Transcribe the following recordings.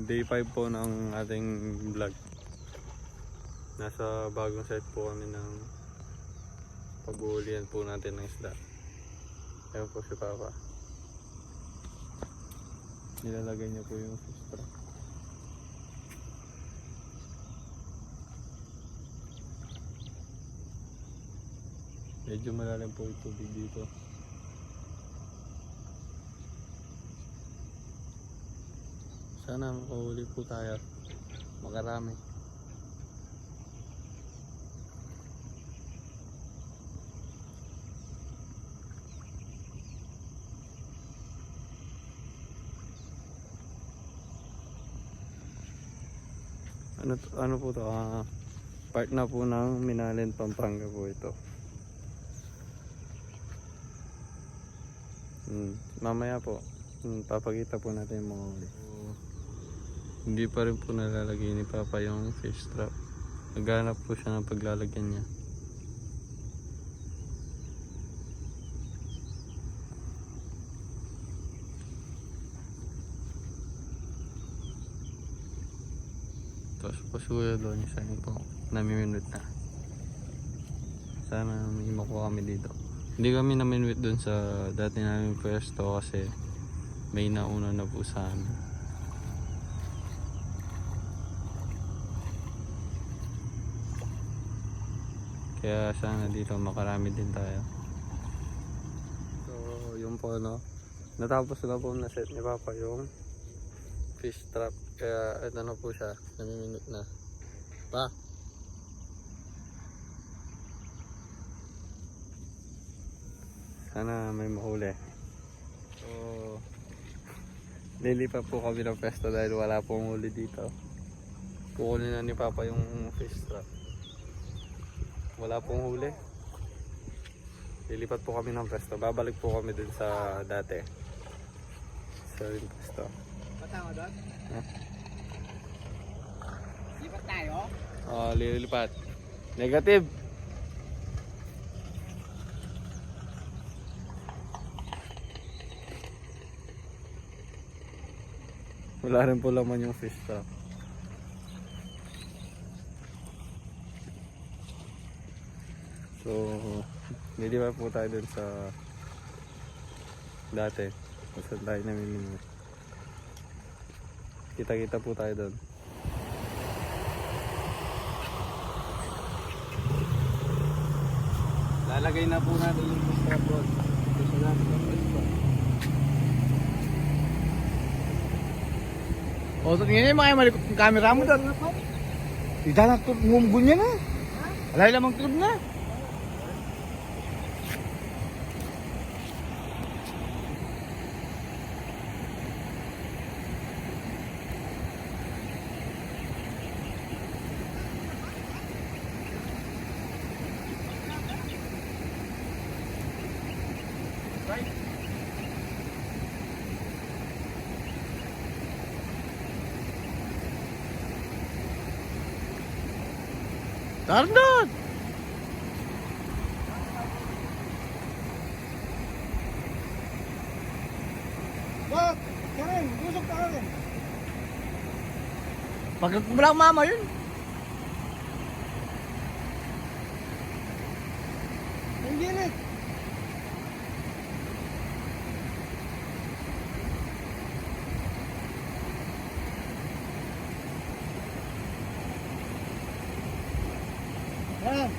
Day 5 po ng ating vlog. Nasa bagong set po kami ng pag-uulian po natin ng isda. Ayun po si Papa. Nilalagay niya po yung fish trap. Medyo malalim po yung tubig dito. Sana makahuli po tayo. Makarami. Ano po to? Part na po ng Minalin, Pampanga po ito. Mamaya po papakita po natin yung mga huli. Hindi pa rin po nalalagay ni Papa yung fish trap. Naghanap po siya ng paglalagyan niya. Tapos po siguro doon yung sign po. Nami-minute na. Sana may makuha kami dito. Hindi kami naminwit doon sa dati namin pwesto kasi may nauna na po sa amin. Kaya sana dito makarami din tayo. So yun po no. Natapos na po na set ni Papa yung fish trap. Kaya ito na po siya. Namiminute na. Pa! Sana may mahuli. So lilipat po kami ng pwesto dahil wala pong huli dito. Kukunin na ni Papa yung fish trap. Wala pong huli. Lilipat po kami ng pwesto. Babalik po kami dun sa dati. Sa rin pwesto. Patama doon? Lipat tayo? Oo, lilipat. Negative. Wala rin po laman yung fish trap. So, nilipat po tayo dun sa dati. Kung saan tayo namimili. Kita-kita po tayo dun. Lalagay na po natin yung fish trap doon. Gusto natin yung fish trap. O, so tingnan niyo, malikot yung camera mo doon. Tidak na ngumgun niya na. Alay lamang tulog na. Tarnod! Wag! Karen! Busok ka rin! Pagkakulang mama yun! Ang gilid! Yan!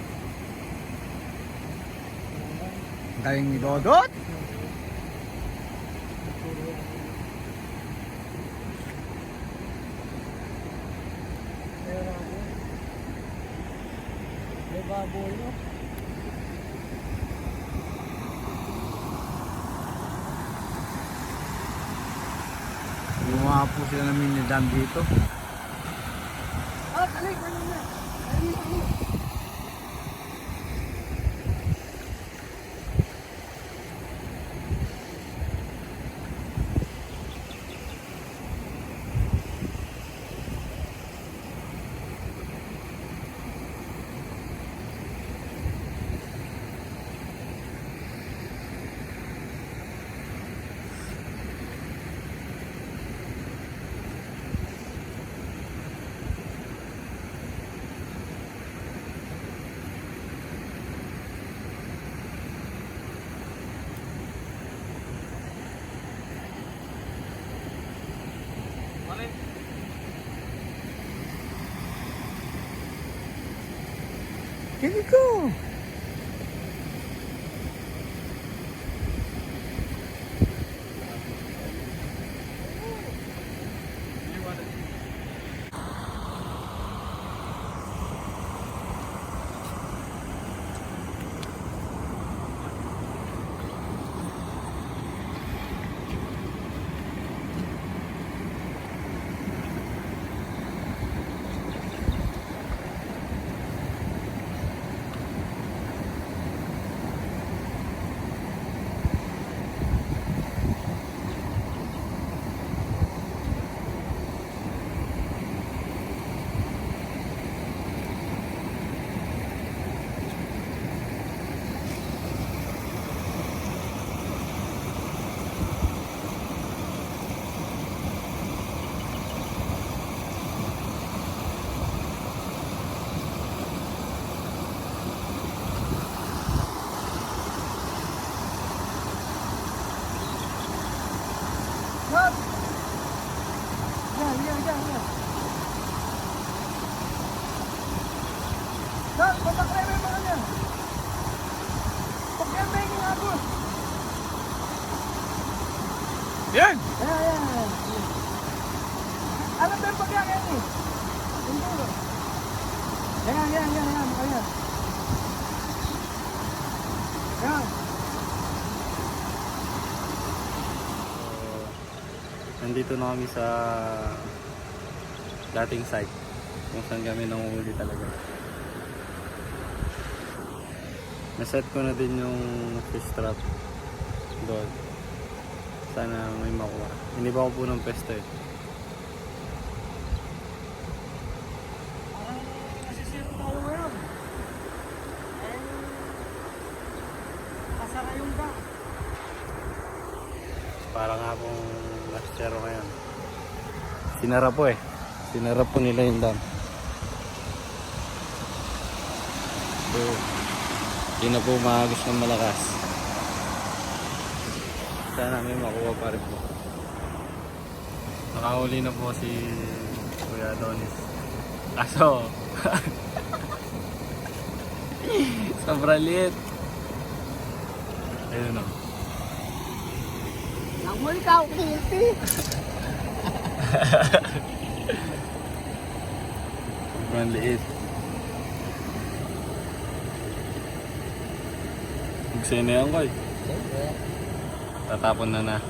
Galing ni Dodot! May baboy no? Gumawa po sila ng minidam dito. Alay! Kinig ko. Yan. Yan. Yan, patakray mo yung mga yan. Pagyan ba yung abot? Yan! Yan. Ano ba yung pagyan yan eh? Hindi. Yan. Ayan. Yan. Nandito na kami sa dating site kung saan kami nanguhuli talaga. Naset ko na din yung fish trap doon. Sana may makuha. Iniba ko po ng pesto eh. Nasisiro tayo ngayon. Kasara yung ba? Para nga pong lastero ngayon. Sinara po eh. Sinara po nila yung dam. So, hindi na po maagos ng malakas. Sana may makuha pa rin po. Nakahuli na po si Kuya Adonis. Kaso, sobrang liit. Ayun o. Nangmuli ka ako kiliti. Sobrang liit. Buksin na yan, Koy. Tatapon na.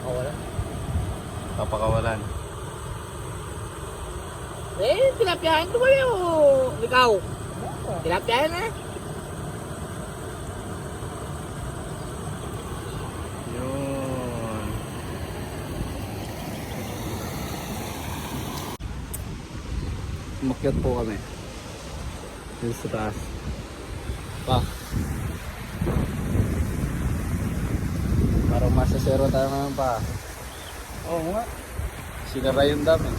Wala. Papakawalan. Tilapyahan ko ba yung ikaw? Tilapyahan na. Yun. Umakyat po kami. Dito sa taas. Pa. Parang masasero tayo ngayon pa. Oo nga. Sinara yung dam eh.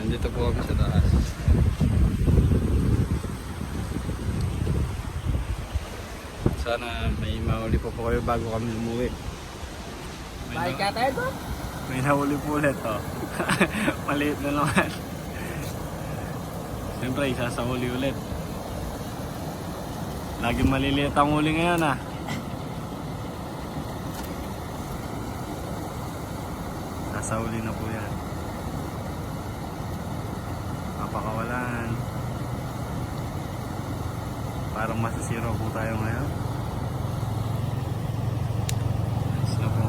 Nandito po kami sa taas. Sana may mahuli po kayo bago kami umuwi. Bahay ka tayo doon? May nahuli po ulit oh. Maliit na naman. Siyempre isasahuli ulit. Laging maliliit ang huli ngayon ah. Sasahuli na po yan. Papakawalan. Parang masasiro po tayo ngayon. Ayos na po.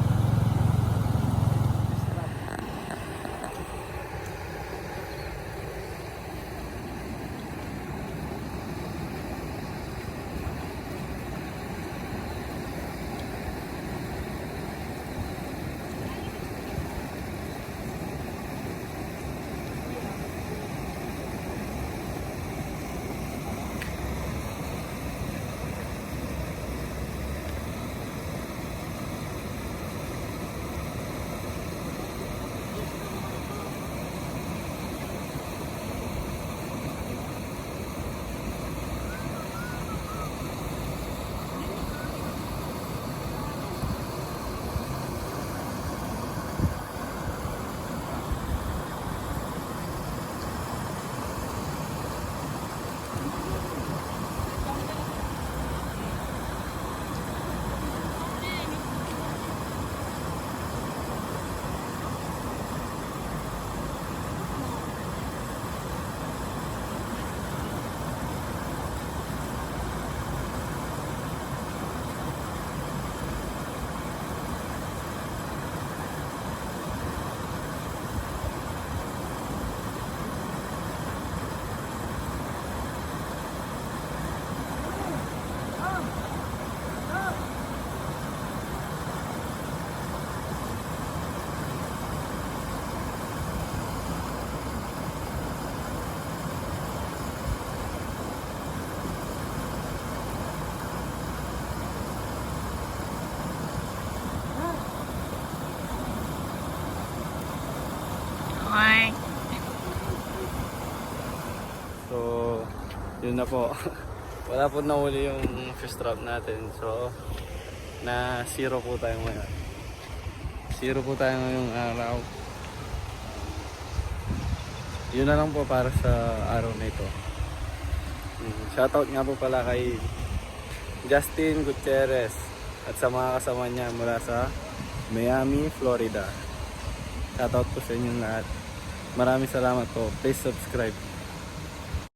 yun na po. Wala po nahuli yung fish trap natin. So, na 0 po tayo ngayon. 0 po tayo ngayong araw. Yun na lang po para sa araw na ito. Shoutout nga po pala kay Justin Gutierrez at sa mga kasama niya mula sa Miami, Florida. Shoutout po sa inyong lahat. Maraming salamat po. Please subscribe.